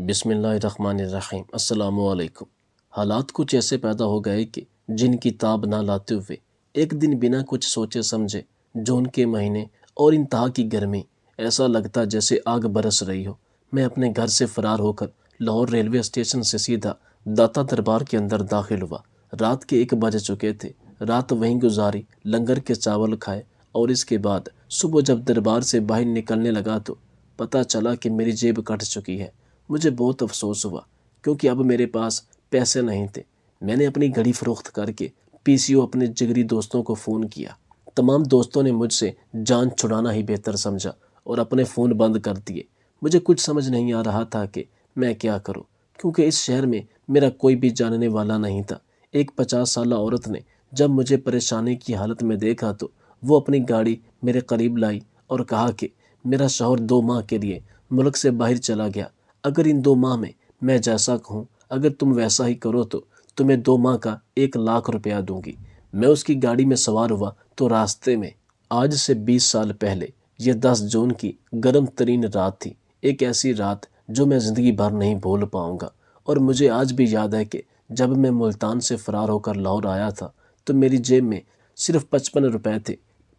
بسم اللہ الرحمن الرحیم۔ السلام علیکم۔ حالات کچھ ایسے پیدا ہو گئے کہ جن کی تاب نہ لاتے ہوئے ایک دن بنا کچھ سوچے سمجھے جون کے مہینے اور انتہا کی گرمی، ایسا لگتا جیسے آگ برس رہی ہو، میں اپنے گھر سے فرار ہو کر لاہور ریلوے اسٹیشن سے سیدھا داتا دربار کے اندر داخل ہوا۔ رات کے 1 بج چکے تھے۔ رات وہیں گزاری، لنگر کے چاول کھائے، اور اس کے بعد صبح جب دربار سے باہر نکلنے لگا تو پتہ چلا کہ میری جیب کٹ چکی ہے۔ مجھے بہت افسوس ہوا کیونکہ اب میرے پاس پیسے نہیں تھے۔ میں نے اپنی گھڑی فروخت کر کے PCO اپنے جگری دوستوں کو فون کیا۔ تمام دوستوں نے مجھ سے جان چھڑانا ہی بہتر سمجھا اور اپنے فون بند کر دیے۔ مجھے کچھ سمجھ نہیں آ رہا تھا کہ میں کیا کروں، کیونکہ اس شہر میں میرا کوئی بھی جاننے والا نہیں تھا۔ ایک 50 سالہ عورت نے جب مجھے پریشانی کی حالت میں دیکھا تو وہ اپنی گاڑی میرے قریب لائی اور کہا کہ میرا شوہر 2 ماہ کے لیے ملک سے باہر چلا گیا۔ اگر ان 2 ماہ میں جیسا کہوں، اگر تم ویسا ہی کرو تو تمہیں 2 ماہ کا 1 لاکھ روپیہ دوں گی۔ میں اس کی گاڑی میں سوار ہوا تو راستے میں آج سے 20 سال پہلے یہ 10 جون کی گرم ترین رات تھی، ایک ایسی رات جو میں زندگی بھر نہیں بھول پاؤں گا۔ اور مجھے آج بھی یاد ہے کہ جب میں ملتان سے فرار ہو کر لاہور آیا تھا تو میری جیب میں صرف 55 روپے تھے۔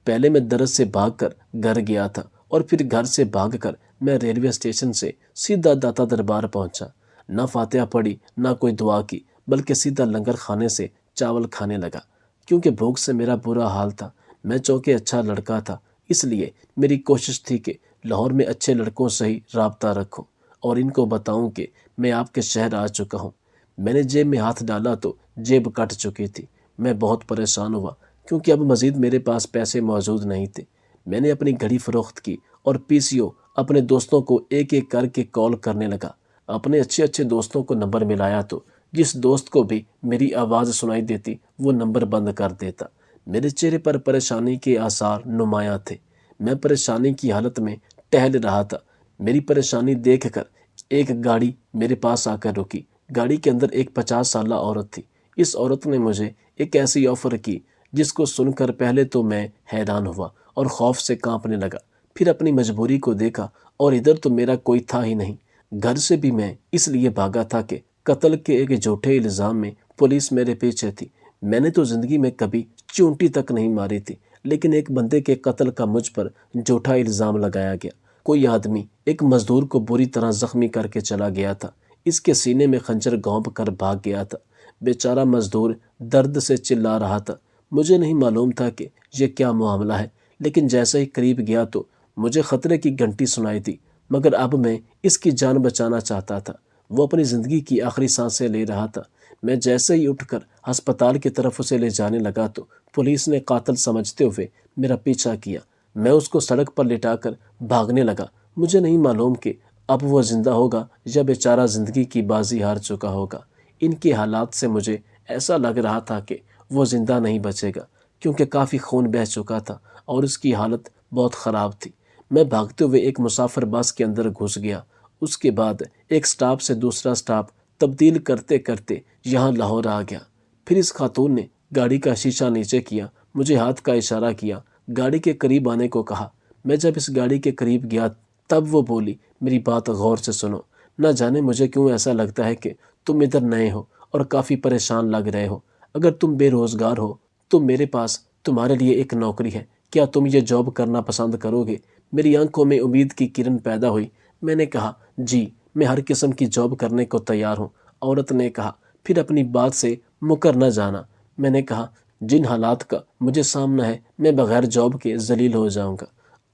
پہلے میں درد سے بھاگ کر گھر گیا تھا اور پھر گھر سے بھاگ کر میں ریلوے اسٹیشن سے سیدھا داتا دربار پہنچا۔ نہ فاتحہ پڑھی، نہ کوئی دعا کی، بلکہ سیدھا لنگر خانے سے چاول کھانے لگا، کیونکہ بھوک سے میرا برا حال تھا۔ میں چونکہ اچھا لڑکا تھا، اس لیے میری کوشش تھی کہ لاہور میں اچھے لڑکوں سے ہی رابطہ رکھوں اور ان کو بتاؤں کہ میں آپ کے شہر آ چکا ہوں۔ میں نے جیب میں ہاتھ ڈالا تو جیب کٹ چکی تھی۔ میں بہت پریشان ہوا کیونکہ اب مزید میرے پاس پیسے موجود نہیں تھے۔ میں نے اپنی گھڑی فروخت کی اور PCO اپنے دوستوں کو ایک ایک کر کے کال کرنے لگا۔ اپنے اچھے دوستوں کو نمبر ملایا تو جس دوست کو بھی میری آواز سنائی دیتی وہ نمبر بند کر دیتا۔ میرے چہرے پر پریشانی کے آثار نمایاں تھے۔ میں پریشانی کی حالت میں ٹہل رہا تھا۔ میری پریشانی دیکھ کر ایک گاڑی میرے پاس آ کر رکی۔ گاڑی کے اندر ایک 50 سالہ عورت تھی۔ اس عورت نے مجھے ایک ایسی آفر کی جس کو سن کر پہلے تو میں حیران ہوا اور خوف سے کانپنے لگا۔ پھر اپنی مجبوری کو دیکھا اور ادھر تو میرا کوئی تھا ہی نہیں۔ گھر سے بھی میں اس لیے بھاگا تھا کہ قتل کے ایک جھوٹے الزام میں پولیس میرے پیچھے تھی۔ میں نے تو زندگی میں کبھی چونٹی تک نہیں ماری تھی، لیکن ایک بندے کے قتل کا مجھ پر جھوٹا الزام لگایا گیا۔ کوئی آدمی ایک مزدور کو بری طرح زخمی کر کے چلا گیا تھا، اس کے سینے میں خنجر گھونپ کر بھاگ گیا تھا۔ بیچارہ مزدور درد سے چلا رہا تھا۔ مجھے نہیں معلوم تھا کہ یہ کیا معاملہ ہے، لیکن جیسے ہی قریب گیا تو مجھے خطرے کی گھنٹی سنائی دی، مگر اب میں اس کی جان بچانا چاہتا تھا۔ وہ اپنی زندگی کی آخری سانسیں لے رہا تھا۔ میں جیسے ہی اٹھ کر ہسپتال کی طرف اسے لے جانے لگا تو پولیس نے قاتل سمجھتے ہوئے میرا پیچھا کیا۔ میں اس کو سڑک پر لٹا کر بھاگنے لگا۔ مجھے نہیں معلوم کہ اب وہ زندہ ہوگا یا بیچارہ زندگی کی بازی ہار چکا ہوگا۔ ان کے حالات سے مجھے ایسا لگ رہا تھا کہ وہ زندہ نہیں بچے گا، کیونکہ کافی خون بہہ چکا تھا اور اس کی حالت بہت خراب تھی۔ میں بھاگتے ہوئے ایک مسافر بس کے اندر گھس گیا۔ اس کے بعد ایک سٹاپ سے دوسرا سٹاپ تبدیل کرتے کرتے یہاں لاہور آ گیا۔ پھر اس خاتون نے گاڑی کا شیشہ نیچے کیا، مجھے ہاتھ کا اشارہ کیا، گاڑی کے قریب آنے کو کہا۔ میں جب اس گاڑی کے قریب گیا تب وہ بولی، میری بات غور سے سنو۔ نہ جانے مجھے کیوں ایسا لگتا ہے کہ تم ادھر نئے ہو اور کافی پریشان لگ رہے ہو۔ اگر تم بے روزگار ہو تو میرے پاس تمہارے لیے ایک نوکری ہے، کیا تم یہ جاب کرنا پسند کرو گے؟ میری آنکھوں میں امید کی کرن پیدا ہوئی۔ میں نے کہا، جی، میں ہر قسم کی جاب کرنے کو تیار ہوں۔ عورت نے کہا، پھر اپنی بات سے مکر نہ جانا۔ میں نے کہا، جن حالات کا مجھے سامنا ہے میں بغیر جاب کے ذلیل ہو جاؤں گا۔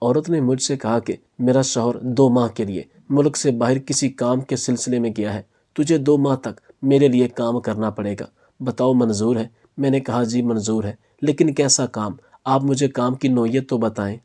عورت نے مجھ سے کہا کہ میرا شوہر 2 ماہ کے لیے ملک سے باہر کسی کام کے سلسلے میں گیا ہے، تجھے 2 ماہ تک میرے لیے کام کرنا پڑے گا، بتاؤ منظور ہے؟ میں نے کہا، جی منظور ہے، لیکن کیسا کام؟ آپ مجھے کام کی نوعیت تو بتائیں۔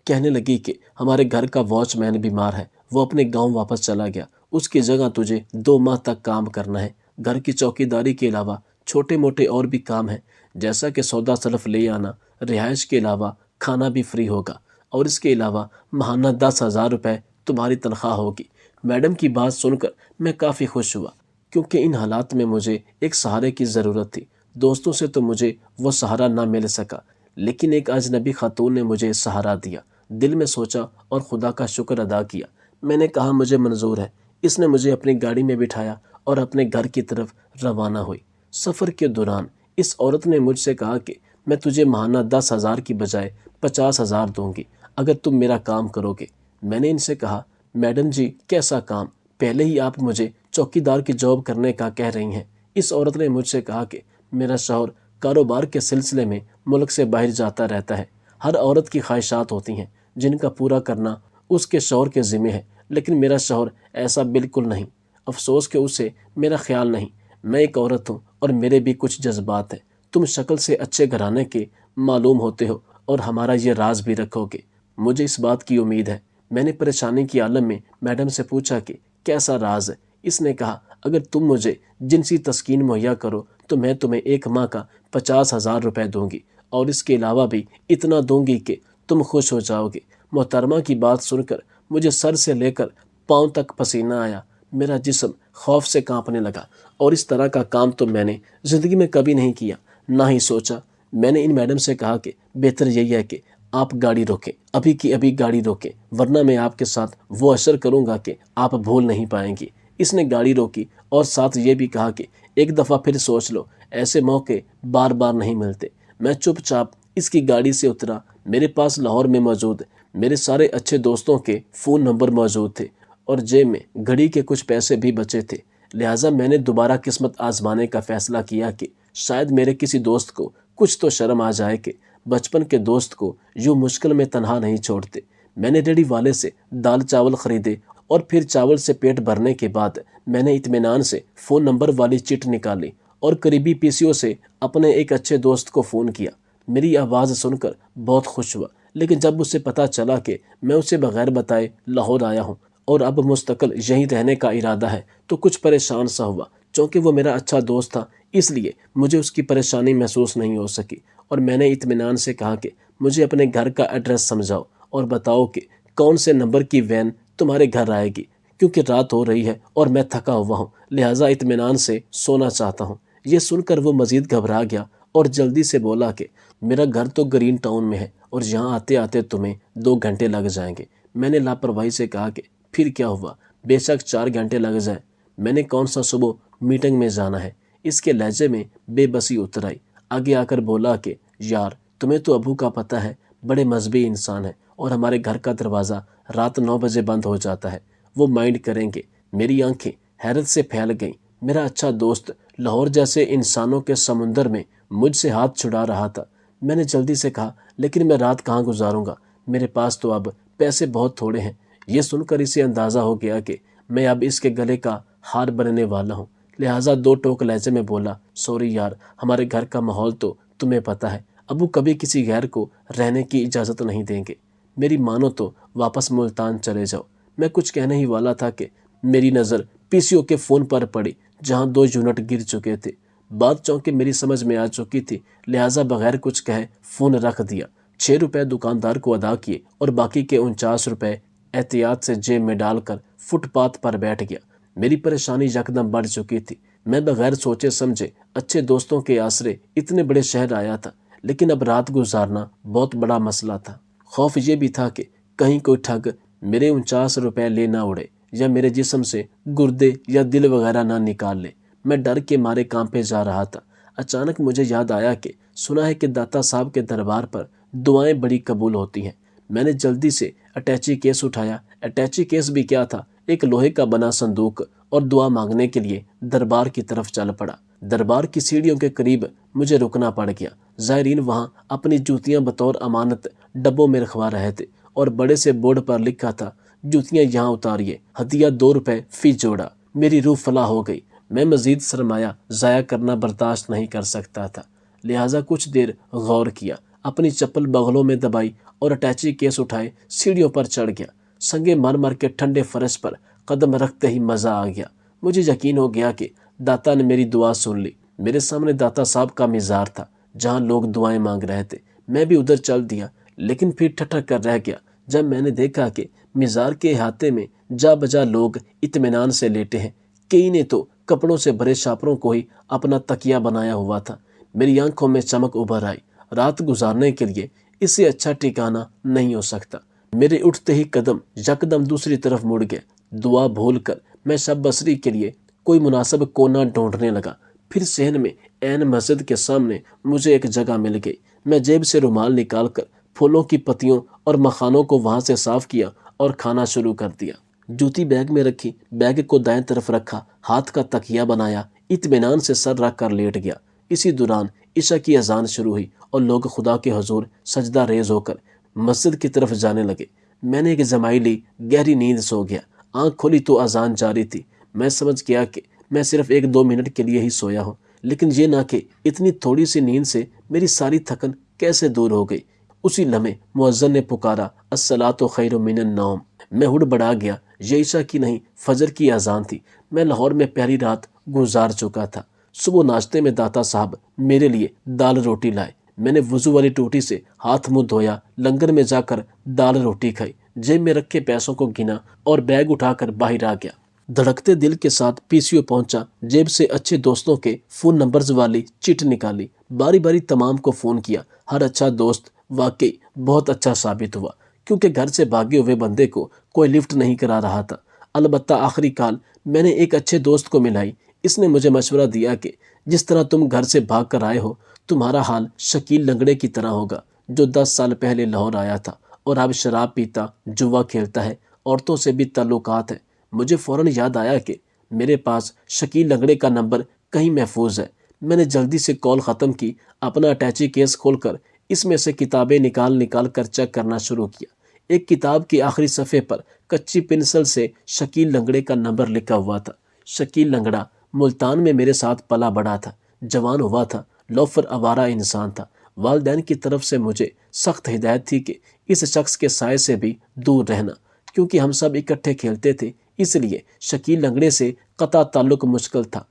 کہنے لگی کہ ہمارے گھر کا واچ مین بیمار ہے، وہ اپنے گاؤں واپس چلا گیا، اس کی جگہ تجھے 2 ماہ تک کام کرنا ہے۔ گھر کی چوکی داری کے علاوہ چھوٹے موٹے اور بھی کام ہیں، جیسا کہ سودا سلف لے آنا، رہائش کے علاوہ کھانا بھی فری ہوگا، اور اس کے علاوہ ماہانہ 10,000 روپے تمہاری تنخواہ ہوگی۔ میڈم کی بات سن کر میں کافی خوش ہوا، کیونکہ ان حالات میں مجھے ایک سہارے کی ضرورت تھی۔ دوستوں سے تو مجھے وہ سہارا نہ مل سکا، لیکن ایک اجنبی خاتون نے مجھے سہارا دیا۔ دل میں سوچا اور خدا کا شکر ادا کیا۔ میں نے کہا، مجھے منظور ہے، اس نے مجھے اپنی گاڑی میں بٹھایا اور اپنے گھر کی طرف روانہ ہوئی۔ سفر کے دوران اس عورت نے مجھ سے کہا کہ میں تجھے ماہانہ 10,000 کی بجائے 50,000 دوں گی اگر تم میرا کام کرو گے۔ میں نے ان سے کہا، میڈم جی کیسا کام؟ پہلے ہی آپ مجھے چوکیدار کی جاب کرنے کا کہہ رہی ہیں۔ اس عورت نے مجھ سے کہا کہ میرا شوہر کاروبار کے سلسلے میں ملک سے باہر جاتا رہتا ہے۔ ہر عورت کی خواہشات ہوتی ہیں جن کا پورا کرنا اس کے شوہر کے ذمہ ہے، لیکن میرا شوہر ایسا بالکل نہیں۔ افسوس کہ اسے میرا خیال نہیں۔ میں ایک عورت ہوں اور میرے بھی کچھ جذبات ہیں۔ تم شکل سے اچھے گھرانے کے معلوم ہوتے ہو اور ہمارا یہ راز بھی رکھو گے۔ مجھے اس بات کی امید ہے۔ میں نے پریشانی کی عالم میں میڈم سے پوچھا کہ کیسا راز ہے؟ اس نے کہا، اگر تم مجھے جنسی تسکین مہیا کرو تو میں تمہیں 1 ماہ کا 50,000 روپے دوں گی، اور اس کے علاوہ بھی اتنا دوں گی کہ تم خوش ہو جاؤ گے۔ محترمہ کی بات سن کر مجھے سر سے لے کر پاؤں تک پسینہ آیا۔ میرا جسم خوف سے کانپنے لگا، اور اس طرح کا کام تو میں نے زندگی میں کبھی نہیں کیا، نہ ہی سوچا۔ میں نے ان میڈم سے کہا کہ بہتر یہی ہے کہ آپ گاڑی روکیں، ابھی کی ابھی گاڑی روکیں، ورنہ میں آپ کے ساتھ وہ اشر کروں گا کہ آپ بھول نہیں پائیں گی۔ اس نے گاڑی روکی اور ساتھ یہ بھی کہا کہ ایک دفعہ پھر سوچ لو، ایسے موقع بار بار نہیں ملتے۔ میں چپ چاپ اس کی گاڑی سے اترا۔ میرے پاس لاہور میں موجود میرے سارے اچھے دوستوں کے فون نمبر موجود تھے، اور جیب میں گھڑی کے کچھ پیسے بھی بچے تھے۔ لہٰذا میں نے دوبارہ قسمت آزمانے کا فیصلہ کیا کہ شاید میرے کسی دوست کو کچھ تو شرم آ جائے کہ بچپن کے دوست کو یوں مشکل میں تنہا نہیں چھوڑتے۔ میں نے ریڑھی والے سے دال چاول خریدے، اور پھر چاول سے پیٹ بھرنے کے بعد میں نے اطمینان سے فون نمبر والی چٹ نکالی اور قریبی پی سی او سے اپنے ایک اچھے دوست کو فون کیا۔ میری آواز سن کر بہت خوش ہوا، لیکن جب اسے پتہ چلا کہ میں اسے بغیر بتائے لاہور آیا ہوں اور اب مستقل یہیں رہنے کا ارادہ ہے تو کچھ پریشان سا ہوا۔ چونکہ وہ میرا اچھا دوست تھا اس لیے مجھے اس کی پریشانی محسوس نہیں ہو سکی، اور میں نے اطمینان سے کہا کہ مجھے اپنے گھر کا ایڈریس سمجھاؤ اور بتاؤ کہ کون سے نمبر کی وین تمہارے گھر آئے گی، کیونکہ رات ہو رہی ہے اور میں تھکا ہوا ہوں، لہٰذا اطمینان سے سونا چاہتا ہوں۔ یہ سن کر وہ مزید گھبرا گیا اور جلدی سے بولا کہ میرا گھر تو گرین ٹاؤن میں ہے اور یہاں آتے آتے تمہیں 2 گھنٹے لگ جائیں گے۔ میں نے لاپرواہی سے کہا کہ پھر کیا ہوا، بے شک 4 گھنٹے لگ جائیں، میں نے کون سا صبح میٹنگ میں جانا ہے۔ اس کے لہجے میں بے بسی اتر آئی۔ آگے آ کر بولا کہ یار تمہیں تو ابو کا پتہ ہے، بڑے مذہبی انسان ہیں، اور ہمارے گھر کا دروازہ رات 9 بجے بند ہو جاتا ہے، وہ مائنڈ کریں گے؟ میری آنکھیں حیرت سے پھیل گئیں۔ میرا اچھا دوست لاہور جیسے انسانوں کے سمندر میں مجھ سے ہاتھ چھڑا رہا تھا۔ میں نے جلدی سے کہا، لیکن میں رات کہاں گزاروں گا، میرے پاس تو اب پیسے بہت تھوڑے ہیں۔ یہ سن کر اسے اندازہ ہو گیا کہ میں اب اس کے گلے کا ہار بننے والا ہوں، لہٰذا 2 ٹوک لہجے میں بولا، سوری یار، ہمارے گھر کا ماحول تو تمہیں پتہ ہے، ابو کبھی کسی غیر کو رہنے کی اجازت نہیں دیں گے۔ میری مانو تو واپس ملتان چلے جاؤ۔ میں کچھ کہنے ہی والا تھا کہ میری نظر پی سی او کے فون پر پڑی، جہاں 2 یونٹ گر چکے تھے۔ بات چونکہ میری سمجھ میں آ چکی تھی، لہٰذا بغیر کچھ کہے فون رکھ دیا۔ 6 روپے دکاندار کو ادا کیے اور باقی کے 49 روپے احتیاط سے جیب میں ڈال کر فٹ پاتھ پر بیٹھ گیا۔ میری پریشانی یکدم بڑھ چکی تھی۔ میں بغیر سوچے سمجھے اچھے دوستوں کے آسرے اتنے بڑے شہر آیا تھا، لیکن اب رات گزارنا بہت بڑا مسئلہ تھا۔ خوف یہ بھی تھا کہ کہیں کوئی ٹھگ میرے 49 روپے لے نہ اڑے، یا میرے جسم سے گردے یا دل وغیرہ نہ نکال لے۔ میں ڈر کے مارے کانپے جا رہا تھا۔ اچانک مجھے یاد آیا کہ سنا ہے کہ داتا صاحب کے دربار پر دعائیں بڑی قبول ہوتی ہیں۔ میں نے جلدی سے اٹیچی کیس اٹھایا۔ اٹیچی کیس بھی کیا تھا، ایک لوہے کا بنا صندوق، اور دعا مانگنے کے لیے دربار کی طرف چل پڑا۔ دربار کی سیڑھیوں کے قریب مجھے رکنا پڑ گیا۔ زائرین وہاں اپنی جوتیاں بطور امانت ڈبوں میں رکھوا رہے تھے، اور بڑے سے بورڈ پر لکھا تھا، جوتیاں یہاں اتاریے، ہدیہ 2 روپے فی جوڑا۔ میری روح فلاح ہو گئی۔ میں مزید سرمایہ ضائع کرنا برداشت نہیں کر سکتا تھا، لہٰذا کچھ دیر غور کیا، اپنی چپل بغلوں میں دبائی اور اٹیچی کیس اٹھائے سیڑھیوں پر چڑھ گیا۔ سنگے مر مر کے ٹھنڈے فرش پر قدم رکھتے ہی مزہ آ گیا۔ مجھے یقین ہو گیا کہ داتا نے میری دعا سن لی۔ میرے سامنے داتا صاحب کا مزار تھا، جہاں لوگ دعائیں مانگ رہے تھے۔ میں بھی ادھر چل دیا، لیکن پھر ٹھٹر کر رہ گیا جب میں نے دیکھا کہ مزار کے احاطے میں جا بجا لوگ اطمینان سے لیٹے ہیں۔ کئی نے تو کپڑوں سے بھرے شاپروں کو ہی اپنا تکیہ بنایا ہوا تھا۔ میری آنکھوں میں چمک ابھر آئی۔ رات گزارنے کے لیے اس سے اچھا ٹھکانہ نہیں ہو سکتا۔ میرے اٹھتے ہی قدم یکدم دوسری طرف مڑ گئے۔ دعا بھول کر میں شب بصری کے لیے کوئی مناسب کونا ڈھونڈنے لگا۔ پھر صحن میں عین مسجد کے سامنے مجھے ایک جگہ مل گئی۔ میں جیب سے رومال نکال کر پھولوں کی پتیوں اور مکھانوں کو وہاں سے صاف کیا اور کھانا شروع کر دیا۔ جوتی بیگ میں رکھی، بیگ کو دائیں طرف رکھا، ہاتھ کا تکیہ بنایا، اطمینان سے سر رکھ کر لیٹ گیا۔ اسی دوران عشاء کی اذان شروع ہوئی اور لوگ خدا کے حضور سجدہ ریز ہو کر مسجد کی طرف جانے لگے۔ میں نے ایک جمائی لی، گہری نیند سو گیا۔ آنکھ کھولی تو اذان جاری تھی۔ میں سمجھ گیا کہ میں صرف 1-2 منٹ کے لیے ہی سویا ہوں، لیکن یہ نہ کہ اتنی تھوڑی سی نیند سے میری ساری تھکن کیسے دور ہو گئی۔ اسی لمحے مؤذن نے پکارا، الصلاۃ خیر من النوم۔ میں ہڑ بڑا گیا۔ یہ عشاء کی نہیں، فجر کی اذان تھی۔ میں لاہور میں پہلی رات گزار چکا تھا۔ صبح ناشتے میں داتا صاحب میرے لیے دال روٹی لائے۔ میں نے وضو والی ٹوٹی سے ہاتھ منہ دھویا، لنگر میں جا کر دال روٹی کھائی، جیب میں رکھے پیسوں کو گنا اور بیگ اٹھا کر باہر آ گیا۔ دھڑکتے دل کے ساتھ PCO پہنچا، جیب سے اچھے دوستوں کے فون نمبرز والی چٹ نکالی، باری باری تمام کو فون کیا۔ ہر اچھا دوست واقعی بہت اچھا ثابت ہوا، کیونکہ گھر سے بھاگے ہوئے بندے کو کوئی لفٹ نہیں کرا رہا تھا۔ البتہ آخری کال میں نے ایک اچھے دوست کو ملائی۔ اس نے مجھے مشورہ دیا کہ جس طرح تم گھر سے بھاگ کر آئے ہو، تمہارا حال شکیل لنگڑے کی طرح ہوگا، جو 10 سال پہلے لاہور آیا تھا اور اب شراب پیتا، جوا کھیلتا ہے، عورتوں سے بھی تعلقات ہیں۔ مجھے فوراً یاد آیا کہ میرے پاس شکیل لنگڑے کا نمبر کہیں محفوظ ہے۔ میں نے جلدی سے کال ختم کی، اپنا اٹیچی کیس کھول کر اس میں سے کتابیں نکال کر چیک کرنا شروع کیا۔ ایک کتاب کے آخری صفحے پر کچی پنسل سے شکیل لنگڑے کا نمبر لکھا ہوا تھا۔ شکیل لنگڑا ملتان میں میرے ساتھ پلا بڑا تھا، جوان ہوا تھا، لوفر آوارہ انسان تھا۔ والدین کی طرف سے مجھے سخت ہدایت تھی کہ اس شخص کے سائے سے بھی دور رہنا، کیونکہ ہم سب اکٹھے کھیلتے تھے، اس لیے شکیل لنگڑے سے قطع تعلق مشکل تھا۔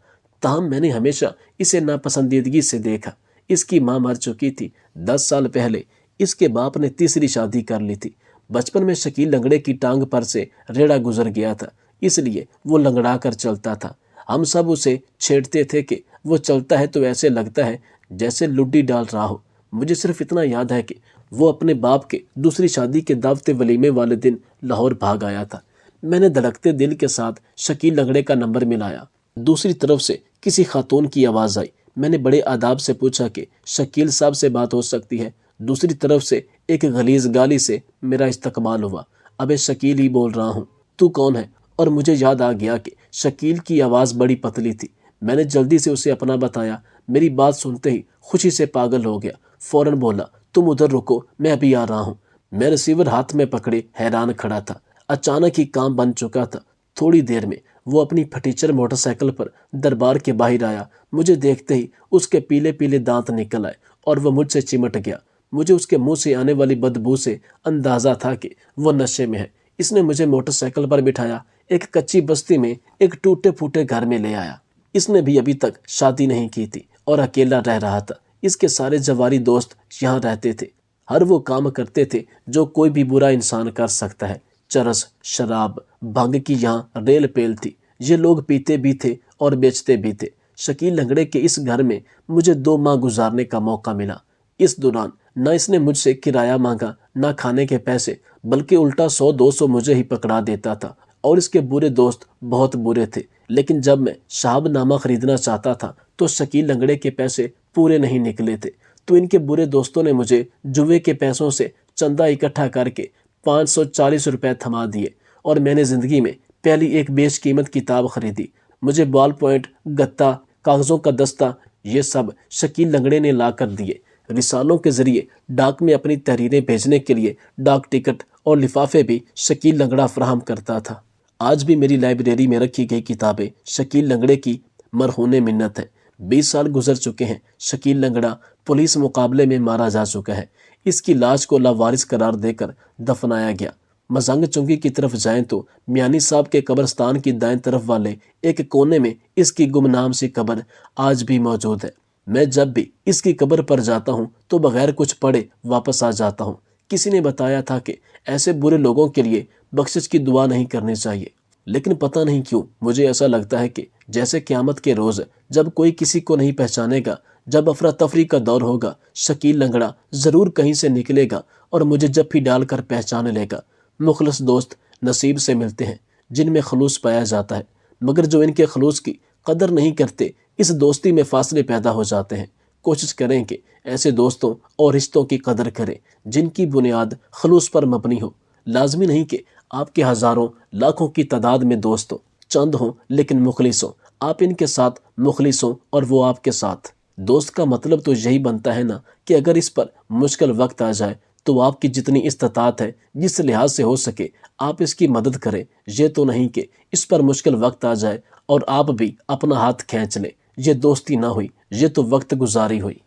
تاہم میں نے ہمیشہ اسے ناپسندیدگی سے دیکھا۔ اس کی ماں مر چکی تھی 10 سال پہلے۔ اس کے باپ نے تیسری شادی کر لی تھی۔ بچپن میں شکیل لنگڑے کی ٹانگ پر سے ریڑا گزر گیا تھا، اس لیے وہ لنگڑا کر چلتا تھا۔ ہم سب اسے چھیڑتے تھے کہ وہ چلتا ہے تو ایسے لگتا ہے جیسے لڈی ڈال رہا ہو۔ مجھے صرف اتنا یاد ہے کہ وہ اپنے باپ کے دوسری شادی کے دعوت ولیمے والے دن لاہور بھاگ آیا تھا۔ میں نے دھڑکتے دل کے ساتھ شکیل لنگڑے کا نمبر ملایا۔ دوسری طرف سے کسی خاتون کی آواز آئی۔ میں نے بڑے آداب سے پوچھا کہ شکیل صاحب سے بات ہو سکتی ہے؟ دوسری طرف سے ایک غلیظ گالی سے میرا استقبال ہوا۔ ابے شکیل ہی بول رہا ہوں، تو کون ہے؟ اور مجھے یاد آ گیا کہ شکیل کی آواز بڑی پتلی تھی۔ میں نے جلدی سے اسے اپنا بتایا۔ میری بات سنتے ہی خوشی سے پاگل ہو گیا، فوراً بولا، تم ادھر رکو، میں ابھی آ رہا ہوں۔ میں ریسیور ہاتھ میں پکڑے حیران کھڑا تھا۔ اچانک ہی کام بن چکا تھا۔ تھوڑی دیر میں وہ اپنی پھٹیچر موٹر سائیکل پر دربار کے باہر آیا۔ مجھے دیکھتے ہی اس کے پیلے پیلے دانت نکل آئے اور وہ مجھ سے چمٹ گیا۔ مجھے اس کے منہ سے آنے والی بدبو سے اندازہ تھا کہ وہ نشے میں ہے۔ اس نے مجھے موٹر سائیکل پر بٹھایا، ایک کچی بستی میں ایک ٹوٹے پھوٹے گھر میں لے آیا۔ اس نے بھی ابھی تک شادی نہیں کی تھی اور اکیلا رہ رہا تھا۔ اس کے سارے جواری دوست یہاں رہتے تھے۔ ہر وہ کام کرتے تھے جو کوئی بھی برا انسان کر سکتا ہے۔ چرس، شراب، بھنگ کی یہاں ریل پیل تھی۔ یہ لوگ پیتے بھی تھے اور بیچتے بھی تھے۔ شکیل لنگڑے کے اس گھر میں مجھے 2 ماہ گزارنے کا موقع ملا۔ اس دوران نہ اس نے مجھ سے کرایہ مانگا، نہ کھانے کے پیسے، بلکہ الٹا 100-200 مجھے ہی پکڑا دیتا تھا۔ اور اس کے برے دوست بہت برے تھے، لیکن جب میں شہاب نامہ خریدنا چاہتا تھا تو شکیل لنگڑے کے پیسے پورے نہیں نکلے تھے، تو ان کے برے دوستوں نے مجھے جوے کے پیسوں سے چندہ اکٹھا کر کے 540 روپے تھما دیے، اور میں نے زندگی میں پہلی ایک بیش قیمت کتاب خریدی۔ مجھے بال پوائنٹ، گتا، کاغذوں کا دستہ، یہ سب شکیل لنگڑے نے لا کر دیے۔ رسالوں کے ذریعے ڈاک میں اپنی تحریریں بھیجنے کے لیے ڈاک ٹکٹ اور لفافے بھی شکیل لنگڑا فراہم کرتا تھا۔ آج بھی میری لائبریری میں رکھی گئی کتابیں شکیل لنگڑے کی مرہون منت ہیں۔ 20 سال گزر چکے ہیں۔ شکیل لنگڑا پولیس مقابلے میں مارا جا چکا ہے۔ اس کی لاش کو لاوارث قرار دے کر دفنایا گیا۔ مزنگ چنگی کی طرف جائیں تو میانی صاحب کے قبرستان کی دائیں طرف والے ایک کونے میں اس کی گمنام سی قبر آج بھی موجود ہے۔ میں جب بھی اس کی قبر پر جاتا ہوں تو بغیر کچھ پڑھے واپس آ جاتا ہوں۔ کسی نے بتایا تھا کہ ایسے برے لوگوں کے لیے بخشش کی دعا نہیں کرنی چاہیے، لیکن پتہ نہیں کیوں مجھے ایسا لگتا ہے کہ جیسے قیامت کے روز جب کوئی کسی کو نہیں پہچانے گا، جب افراتفری کا دور ہوگا، شکیل لنگڑا ضرور کہیں سے نکلے گا اور مجھے جپھی ڈال کر پہچان لے گا۔ مخلص دوست نصیب سے ملتے ہیں جن میں خلوص پایا جاتا ہے۔ مگر جو ان کے خلوص کی قدر نہیں کرتے، اس دوستی میں فاصلے پیدا ہو جاتے ہیں۔ کوشش کریں کہ ایسے دوستوں اور رشتوں کی قدر کریں جن کی بنیاد خلوص پر مبنی ہو۔ لازمی نہیں کہ آپ کے ہزاروں لاکھوں کی تعداد میں دوست ہوں، چند ہوں لیکن مخلص ہوں۔ آپ ان کے ساتھ مخلص ہوں اور وہ آپ کے ساتھ۔ دوست کا مطلب تو یہی بنتا ہے نا کہ اگر اس پر مشکل وقت آ جائے تو آپ کی جتنی استطاعت ہے، جس لحاظ سے ہو سکے آپ اس کی مدد کریں۔ یہ تو نہیں کہ اس پر مشکل وقت آ جائے اور آپ بھی اپنا ہاتھ کھینچ لیں۔ یہ دوستی نہ ہوئی، یہ تو وقت گزاری ہوئی۔